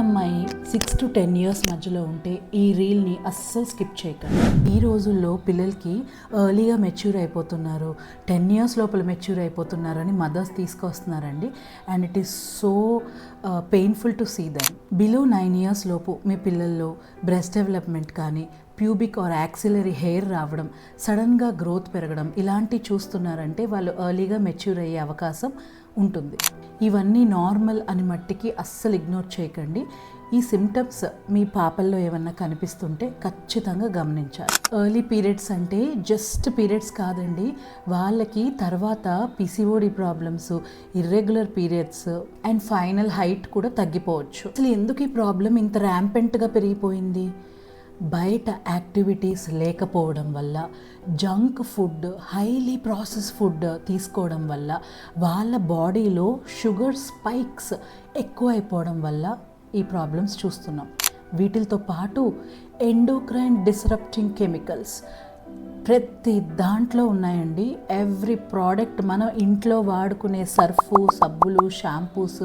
అమ్మాయి 6 to 10 years మధ్యలో ఉంటే ఈ రీల్ని అస్సలు స్కిప్ చేయకండి. ఈ రోజుల్లో పిల్లలకి ఎర్లీగా మెచ్యూర్ అయిపోతున్నారు, 10 ఇయర్స్ లోపల మెచ్యూర్ అయిపోతున్నారు అని మదర్స్ తీసుకొస్తున్నారండి. And it is so painful to see them. Below 9 years లోపు మీ పిల్లల్లో బ్రెస్ట్ డెవలప్మెంట్ కానీ, ప్యూబిక్ ఆర్ యాక్సిలరీ హెయిర్ రావడం, సడన్గా గ్రోత్ పెరగడం ఇలాంటివి చూస్తున్నారంటే వాళ్ళు ఎర్లీగా మెచ్యూర్ అయ్యే అవకాశం ఉంటుంది. ఇవన్నీ నార్మల్ అని మట్టికి అస్సలు ఇగ్నోర్ చేయకండి. ఈ సిమ్టమ్స్ మీ పాపల్లో ఏమన్నా కనిపిస్తుంటే ఖచ్చితంగా గమనించాలి. ఎర్లీ పీరియడ్స్ అంటే జస్ట్ పీరియడ్స్ కాదండి, వాళ్ళకి తర్వాత PCOD problems, irregular periods and final height కూడా తగ్గిపోవచ్చు. అసలు ఎందుకు ఈ ప్రాబ్లం ఇంత ర్యాంపెంట్గా పెరిగిపోయింది? బయట యాక్టివిటీస్ లేకపోవడం వల్ల, junk food, highly process food తీసుకోవడం వల్ల, వాళ్ళ బాడీలో షుగర్ స్పైక్స్ ఎక్కువైపోవడం వల్ల ఈ ప్రాబ్లమ్స్ చూస్తున్నాం. వీటితో పాటు ఎండోక్రైన్ డిస్రప్టింగ్ కెమికల్స్ ప్రతి దాంట్లో ఉన్నాయండి. ఎవ్రీ ప్రోడక్ట్ మనం ఇంట్లో వాడుకునే సర్ఫు, సబ్బులు, షాంపూస్,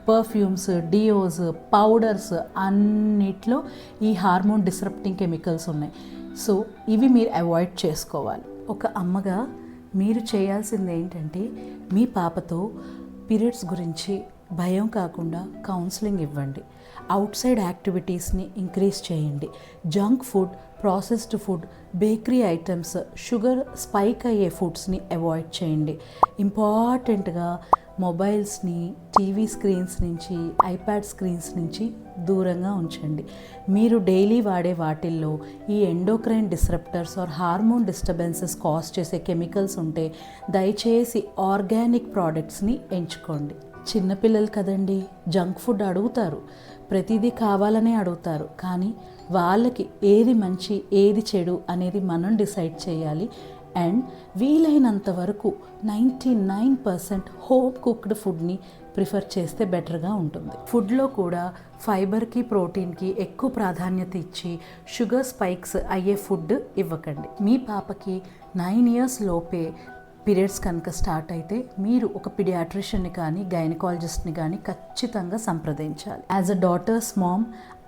పర్ఫ్యూమ్స్, డియోస్, పౌడర్స్ అన్నిట్లో ఈ హార్మోన్ డిస్రప్టింగ్ కెమికల్స్ ఉన్నాయి. సో ఇవి మీరు అవాయిడ్ చేసుకోవాలి. ఒక అమ్మగా మీరు చేయాల్సింది ఏంటంటే మీ పాపతో పీరియడ్స్ గురించి భయం కాకుండా కౌన్సిలింగ్ ఇవ్వండి. అవుట్ సైడ్ యాక్టివిటీస్ని ఇంక్రీజ్ చేయండి. Junk food, processed food, bakery items, sugar spike అయ్యే ఫుడ్స్ని అవాయిడ్ చేయండి. ఇంపార్టెంట్గా మొబైల్స్ని, టీవీ స్క్రీన్స్ నుంచి, ఐప్యాడ్ స్క్రీన్స్ నుంచి దూరంగా ఉంచండి. మీరు డైలీ వాడే వాటిల్లో ఈ endocrine disruptors or hormone disturbances cause చేసే కెమికల్స్ ఉంటే దయచేసి ఆర్గానిక్ ప్రోడక్ట్స్ని ఎంచుకోండి. చిన్నపిల్లలు కదండి, జంక్ ఫుడ్ అడుగుతారు, ప్రతిదీ కావాలనే అడుగుతారు. కానీ వాళ్ళకి ఏది మంచి ఏది చెడు అనేది మనం డిసైడ్ చేయాలి. అండ్ వీలైనంత వరకు 99% హోమ్ కుక్డ్ ఫుడ్ని ప్రిఫర్ చేస్తే బెటర్గా ఉంటుంది. ఫుడ్లో కూడా ఫైబర్కి, ప్రోటీన్కి ఎక్కువ ప్రాధాన్యత ఇచ్చి షుగర్ స్పైక్స్ అయ్యే ఫుడ్ ఇవ్వకండి. మీ పాపకి 9 ఇయర్స్ లోపే పీరియడ్స్ కనుక స్టార్ట్ అయితే మీరు ఒక పిడియాట్రిషియన్ని కానీ, గైనకాలజిస్ట్ని కానీ ఖచ్చితంగా సంప్రదించాలి. As a daughter's mom,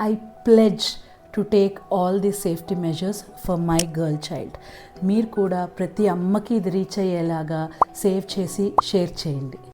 I pledge to take all the safety measures for my girl child. మీరు కూడా ప్రతి అమ్మకి ఇది రీచ్ అయ్యేలాగా సేవ్ చేసి షేర్ చేయండి.